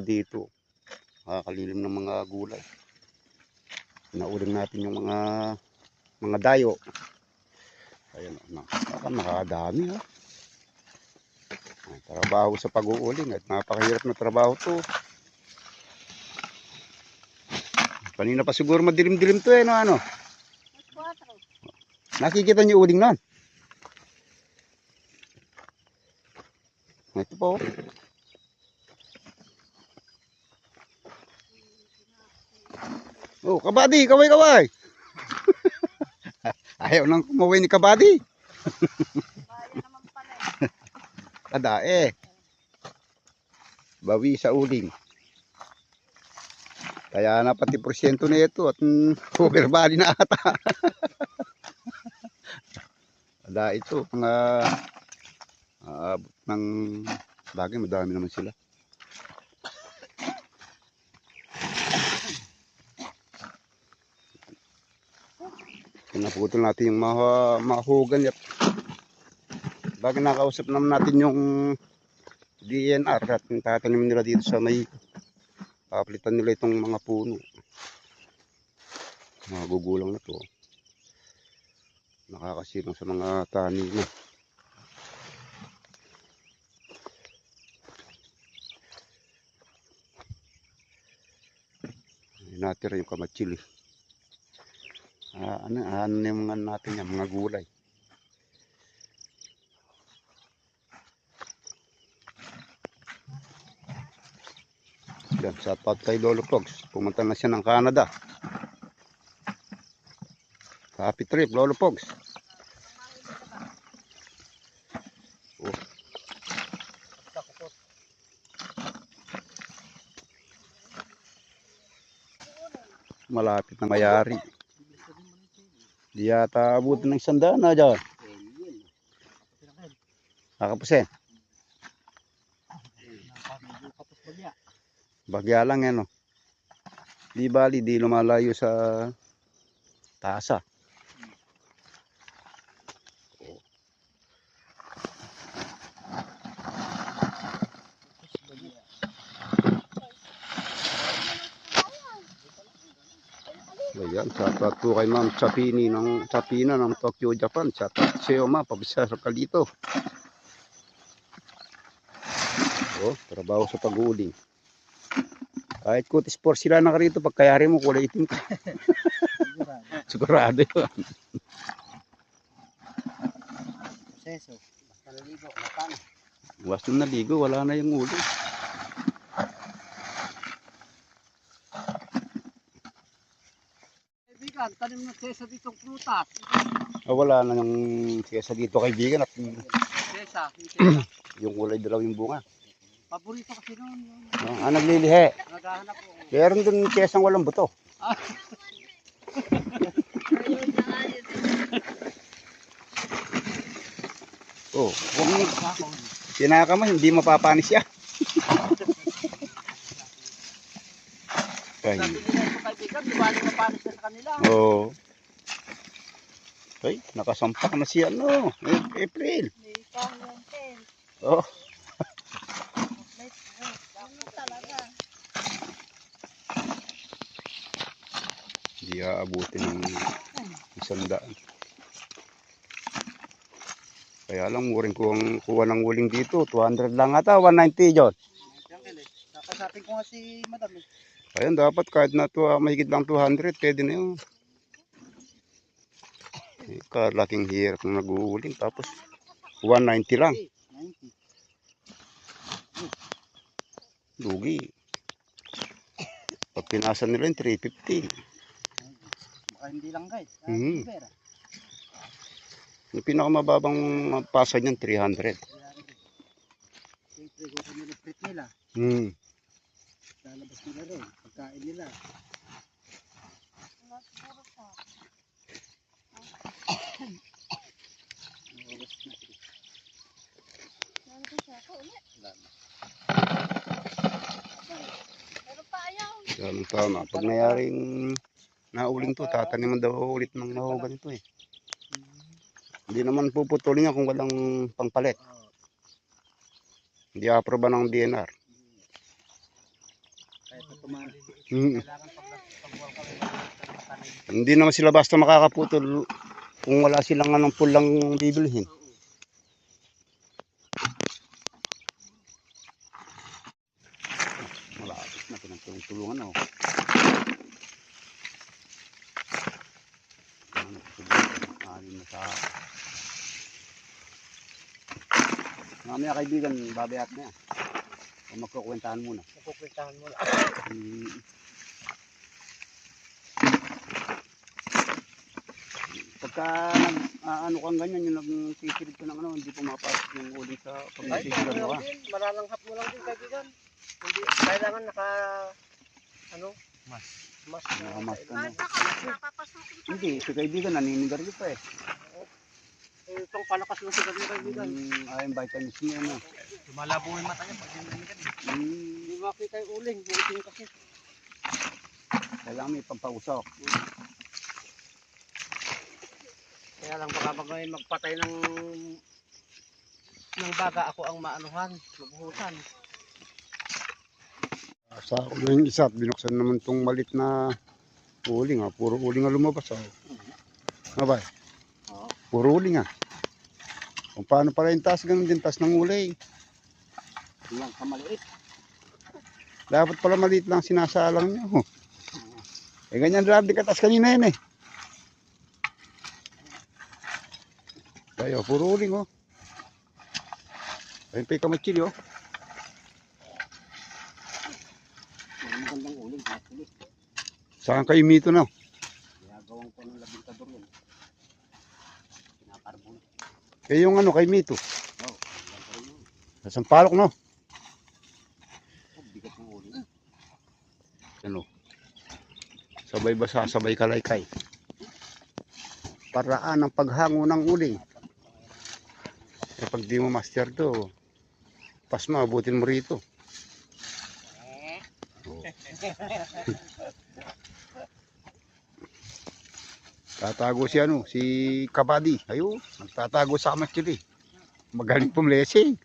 dito. Nakakalilim ng mga gulay. Nauling natin yung mga dayo. Ayan, nakakadami ha. Trabaho sa pag-uuling at napakahirap na trabaho to. Kanina pa siguro madilim-dilim to no ano. Nakikita niyo uling nun? Ito po. Oh, kabady, kaway-kaway. Ayaw nang kumaway ni kabady. Kadae. Bawi sa uling. Kaya na pati porsyento na ito at overbody na ata. Ada ito mga ng bagay, madami naman sila. Pinaputol natin yung mahugan at bagay nakausap naman natin yung DNR at tatanim nila dito sa may papalitan nila itong mga puno. Magugulang na to. Nakakasilong sa mga tani na. Natira yung kamatsili. Ano yung natin yan, mga gulay. Yan, shoutout kay Lolo Pogs. Pumunta na siya ng Canada. Happy trip, Lolo Pogs. Oh. Malapit na mayari. Di yata abutin ng 100 na dyan. Kakapusin. Bagya lang yan, no? Di bali, di lumalayo sa tasa. Ayan, shoutout po kay Ma'am Chapina ng Tokyo, Japan. Shoutout sa iyo, Ma'am. Pabisya ka dito. Oh, trabaho sa pag-uuling. Kahit kutis por sila na karito, pagkayari mo kulay itim ka. Sigurado yun. Proseso, basta naligo, matang. Basta naligo, wala na yung ulo. Kaibigan, tanim ng sesa ditong prutas. Wala na yung sesa dito kaibigan at Sesa, yung kulay dilaw yung bunga. paborito kasi noon. Naglilihe. Naghahanap ko. Meron dun kesang walang buto. Oh, kung sinaka mo, hindi mapapanis siya. Sabi nila ito kaibigan, di bali mapanis na sa kanila. Oo. Ay, nakasampak na siya, no? April. Oh. Hindi aabutin ng 100. Kaya lang, muring kuha ng uling dito. 200 lang ata, 190 John. Nakasapin ko nga si madam eh. Ayun, dapat kahit na mahigit lang 200, pwede na yun. Kalaking hirap ng nag-uuling. Tapos, 190 lang. 90. Lugi. Pag pinasan nila yung 350. Baka hindi lang guys. Yung pinakamababang pasa niyan, 300. Siyempre, kung nilipit nila, lalabas nila rin. Pagkain nila. Ganun tama. Pag nayaring nauling to, tataniman daw ulit ng nahugan ito eh. Hindi naman puputulin niya kung walang pangpalit. Hindi aproba ng DNR. Kailangan pag-wall kami matanim. Hindi naman sila basta makakaputol kung wala silang anong pulang bibilhin. Malapit na pinagtulungan ako. Alin na sa mamaya kaibigan, babayat na yan. O magkukwentahan muna. Napupuntahan mo lang. Pagka ano kang ganyan, yung nagsisilid ka ng ano, hindi pumapasok yung uling sa Ay, pag-nagsisilid ano ka. lang din, malalanghap mo lang din kaibigan. Hindi, kailangan mas na Nakamas ka na. Napapasok. Hindi, si kaibigan, naninigarilyo pa eh. itong palakas ng sigaw ng kaibigan. Ayun, vitamins niya, ano. Lumalabo yung mata niya pag naninigan. Hindi makita yung uling, uling kasi. Kailangan may pampausok. Kaya lang baka pag may magpatay ng baga, ako ang maanuhan, maghuhusan. Sa ako na yung isa at binuksan naman tong malit na uling. Puro uling nga lumabas. Abay, Oo. puro uling nga. Kung paano pala yung taas, ganun din taas ng uling. Yan, kamaliit. Dapat pala maliit lang sinasalang nyo. Eh ganyan lang di katas kanina yun eh. Tayo, puro uling oh. Ayun pa yung kamatchili oh. Magandang uling, actually. Saan kayo mito na? Ginagawang ko ng labintador yun. Pinaparbon. Eh yung ano kay mito. Oo, yan pa rin yun. Sa Sampalok no? Oh, bigat ng uling. Ano? Sabay basa, sabay kalaykay. Paraan ng paghango ng uling. Eh pag di mo master to, pas maabutin mo rito. Oh. Tatago si ano, si Kabadi. Ayun, nagtatago sa kamatchili. Magaling pumlesing.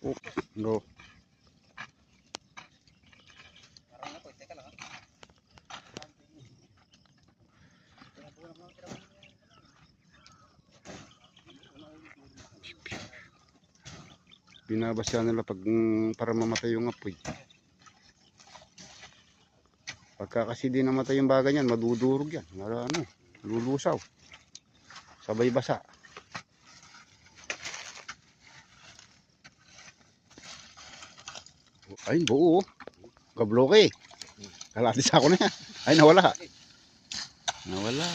Oh, no. Binabasya nila pag para mamatay yung apoy. Pagka kasi di namatay yung bagay yan, madudurog yan. Ano, lulusaw. Sabay basa. Ay, buo. Kabloke. Kalatis ako na yan. Ay, nawala. Nawala.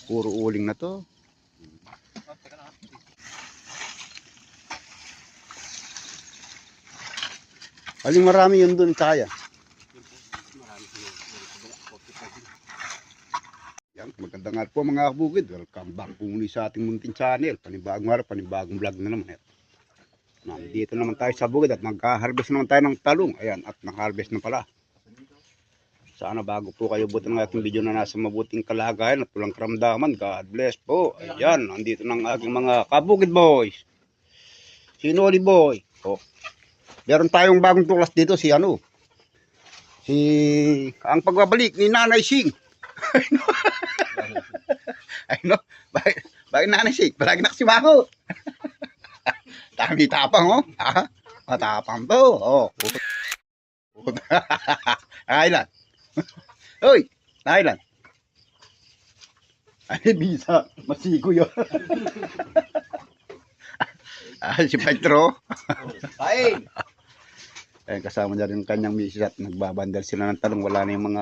Puro uling na to. Aling marami yun doon kaya. Yan, magandang araw po mga kabukid. Welcome back po muli sa ating munting channel. Panibagong araw, panibagong vlog na naman. Dito naman tayo sa bukid at nagka-harvest naman tayo ng talong. Ayan, at naka-harvest na pala. Sana bago po kayo buti ng ating video na nasa mabuting kalagayan at walang karamdaman. God bless po. Ayan, nandito ng aking mga kabukid boys. Si Noli Boy. Oh. Meron tayong bagong tuklas dito si ano. Si ang pagbabalik ni Nanay Sing. Ay no. Bakit Nanay Sing? Palagi nakasimango. Dami tapang oh. Ha? Matapang to. Oh. Ailan. Hoy, Ailan. Ay bisa masigo yun. Si Petro. Kain! Ayan, kasama niya rin kanyang misis at nagbabandal sila ng talong. Wala na yung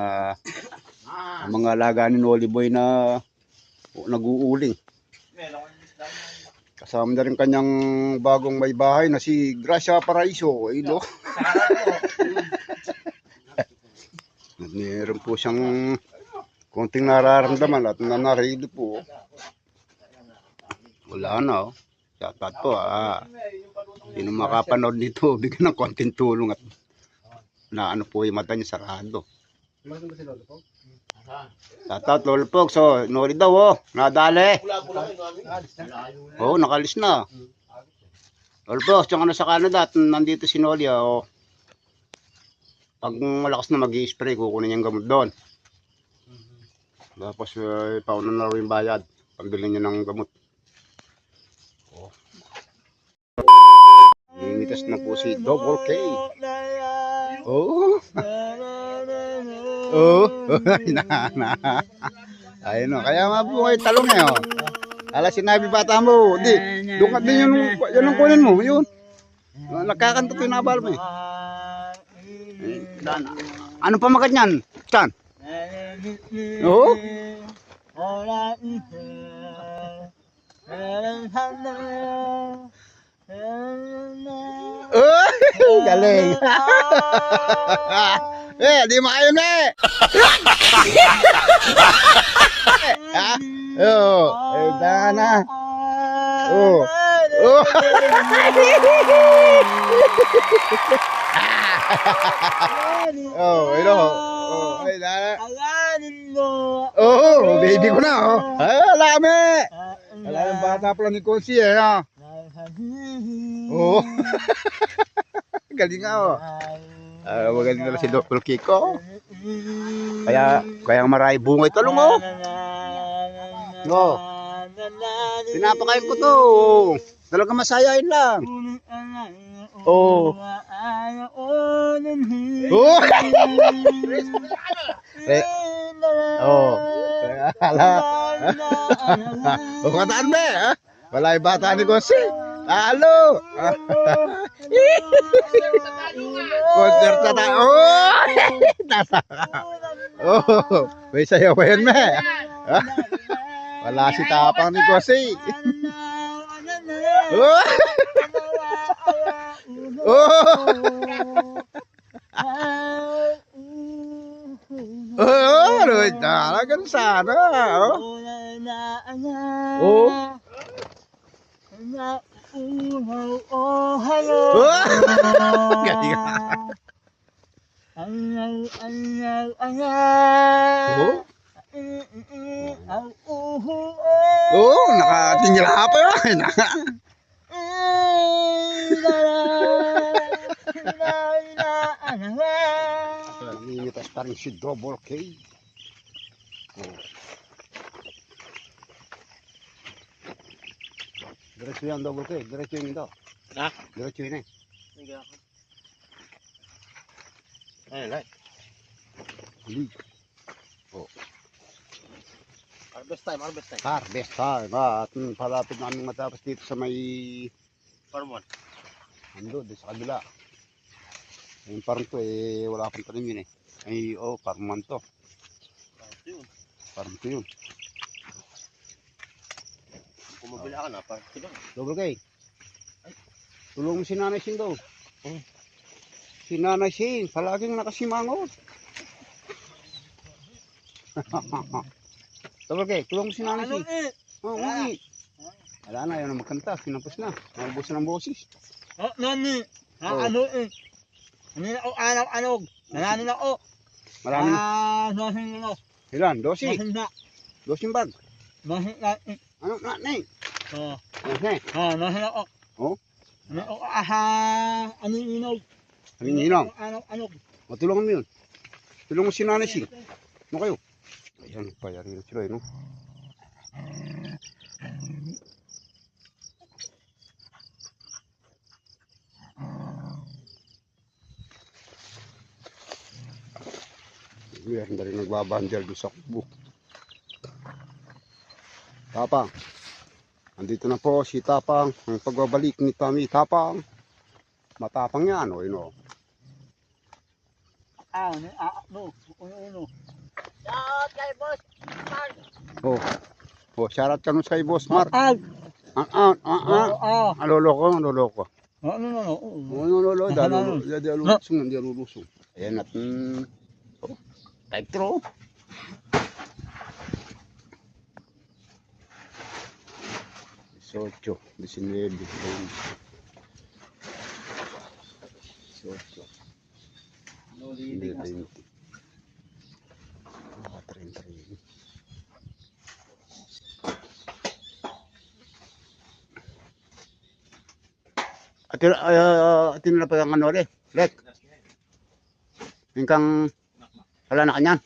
mga alaga ni Noli Boy na nag-uuling. Kasama niya rin kanyang bagong may bahay na si Gracia Paraiso. Ilo. Meron po siyang konting nararamdaman at nanarili po. Wala na oh. Shoutout po sino makapanood nito, bigyan ng konting tulong at na ano po yung mata niya sarado. Shoutout, Lolo Pog. So, nori daw, oh. Nadali. Oo, nakalis na. Lolo Pog, tsaka na sa Canada at nandito si Nolia, oh. Pag malakas na mag-i-spray, kukunin yung gamot doon. Tapos, pauna na rin yung bayad. Pambili niya ng gamot. Oh. Limitas na po si Double K. Oh. Oh. Ayun o. Kaya nga po kayo talong eh. Oh. Ala sinabi bata mo. Di. Doon ka din yun ang kunin mo. Yun. Nagkakantot yung nabal mo eh. Ano pa magat niyan? Saan? Oo. Oh, galing. Di makayon eh. Oh, dana. Oh. Oh. Oh, ito. Oh, ay dana. Oh, baby ko na oh. Ay, alame. Wala yung bata pala ni Konsi eh. Oh. Galing nga oh. Magaling na si Dr. Kiko. Kaya maray bunga ito lang oh. Oh. Pinapakain ko to. Talaga masayain lang. Oh. Oh. Oh. Ala. Oh, kataan ba eh. Wala yung bata ni Gosi. Halo. Concert na tayo. Oh. Oh. May sayaw pa yun me. Wala si tapang ni Gosi. Oh. Oh, talagang sana. Oh. Oh. Oh. Galing. Oh, nakatingil pa yun. Namimitas pa rin si Double K. Oh. Diretso yan, Double K. Diretso yun daw. Ha? Diretso yun eh. Ay, ay. Huli. Oh. Harvest time, harvest time. Harvest time. At palapit namin matapos dito sa may... Farm 1. Ando, doon sa kabila. Yung parang to eh, wala pang tanim yun eh. Ay, oh, parang man to. Parang to yun. Kung mabila ka na, parang ito lang. Double K. Tulong mo si Nanay Sing daw. Si Nanay Sing, palaging nakasimangot. Double K, tulong mo si Nanay Sing. Oh, uwi. Wala na, yun na magkanta. Kinapos na. Nalabos na ng boses. Oh, nani. Ano eh. Ano na o anog. Nanani na o. Marami na. Nahin na. Ilan? Dosi? Nahin na. Dosing bag. Nahin na. Ano na, Nay? Oh. Okay. Nahin na o. Oh? Ano o ano inog. Ano lang? Anog. O, tulungan mo yun. Tulungan mo si Nanay Sing. Ano kayo? Ayan, payari na sila, no? Meron na rin nagbabandel doon sa kubo. Tapang. Andito na po si Tapang. Ang pagbabalik ni Tommy Tapang. Matapang yan, o yun o. No. Uno. Shout kay boss. Oh. Oh, shoutout ka nun sa boss Mark. Oo. Lolo ko. No. Lolo. Di alulusong. Ayan at type through. Socho, 19, 20. Socho. 20. 30 tinula pa ang ano rin. Lek. Yung wala na kanyan.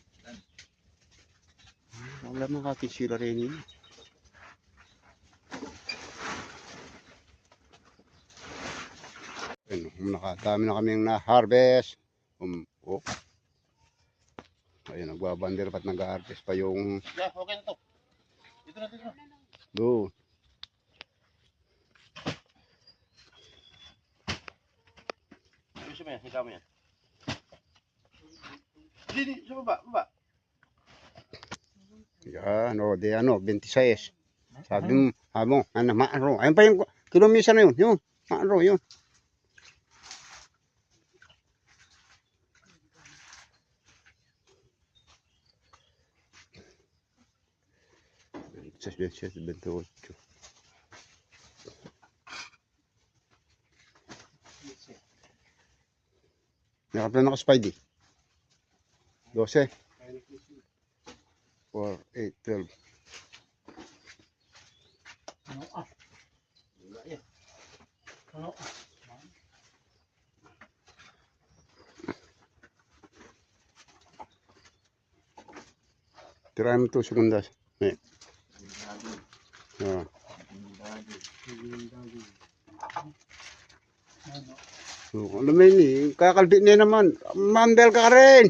Wala mga kisira rin yun. Ayun, nakadami na kaming na-harvest. Oh. Ayun, nagbabandir pa't nag-harvest pa yung Yeah, okay na to. Dito na, dito na. doon. Ayusin mo yan, higa mo yan. Hindi, sa baba, baba. Yan, o, di ano, 26. Sabi mo, ano, maaro. Ayun pa yung kilomisa na yun, maaro, yun. Sa 28. Nakaplan ako Spidey. 12. 4, 8, 12. Ano ah? Ano ah? Tirahan mo ito, sekundas. Ah. Oh, alam mo yun eh, kakalbit niya naman. Mandel ka rin.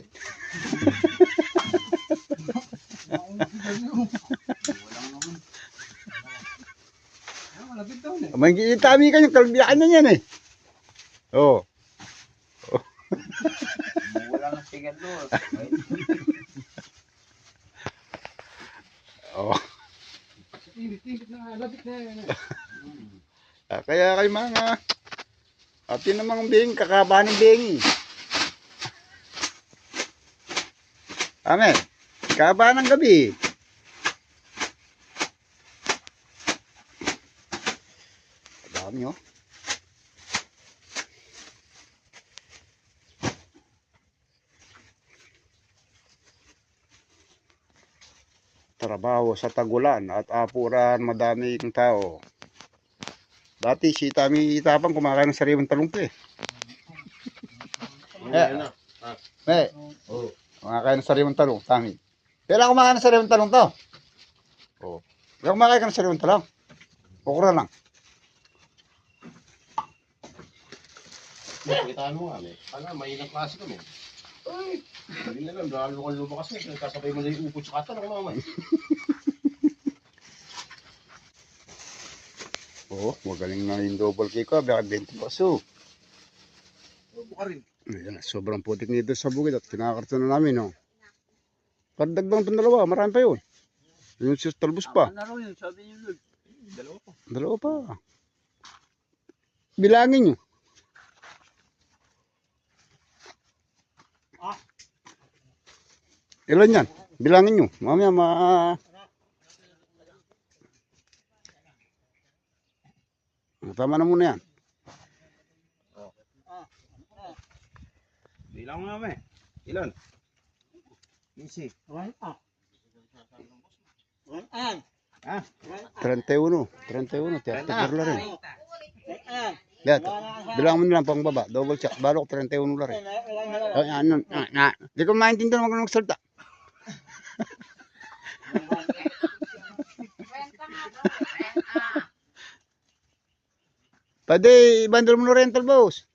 May itami ka yung kalbiyan na yan eh. Oh. Wala nang sigal doon. Oh. Kaya kay mga atin namang bing, kakaba ng bing. Amen. Kaba ng gabi. Dami oh. Trabaho sa tagulan at apuran madami ng tao. Dati si Tami Itapang kumakain ng sariwang talong pa eh. Oh, kumakain ng sariwang talong, Tami. Kailan kumakain ng sariwang talong to? Oh. Kailan kumakain ka ng sariwang talong? Okra lang. Pakitaan mo nga, ano, may ilang klase kami. Ay, hindi na lang, lalo kang lumakas na, kasabay mo na yung upot sa katanong naman. Oh, magaling na yung double cake ko, baka 20 peso. Buka rin. Ayan, sobrang putik nito sa bukid at kinakarton na namin, no. Pagdagdag itong dalawa, marami pa yun. Yung sus talbos pa. Ano yun? Sabi niyo Lord. Dalawa pa. Bilangin nyo. Ilan yan? Bilangin nyo. Mamaya tama na muna yan. Bilang mo namin. Ilan? Easy. One ah. One an. Ah? 31. 31. Tiyak-tiyak na rin. An. Let. Bilang mo na lang pang baba. Double check. Balok 31 na rin. Ano? Di ko maintindihan mo kung nagsalta. Pwede, i-bundle mo na rental boss.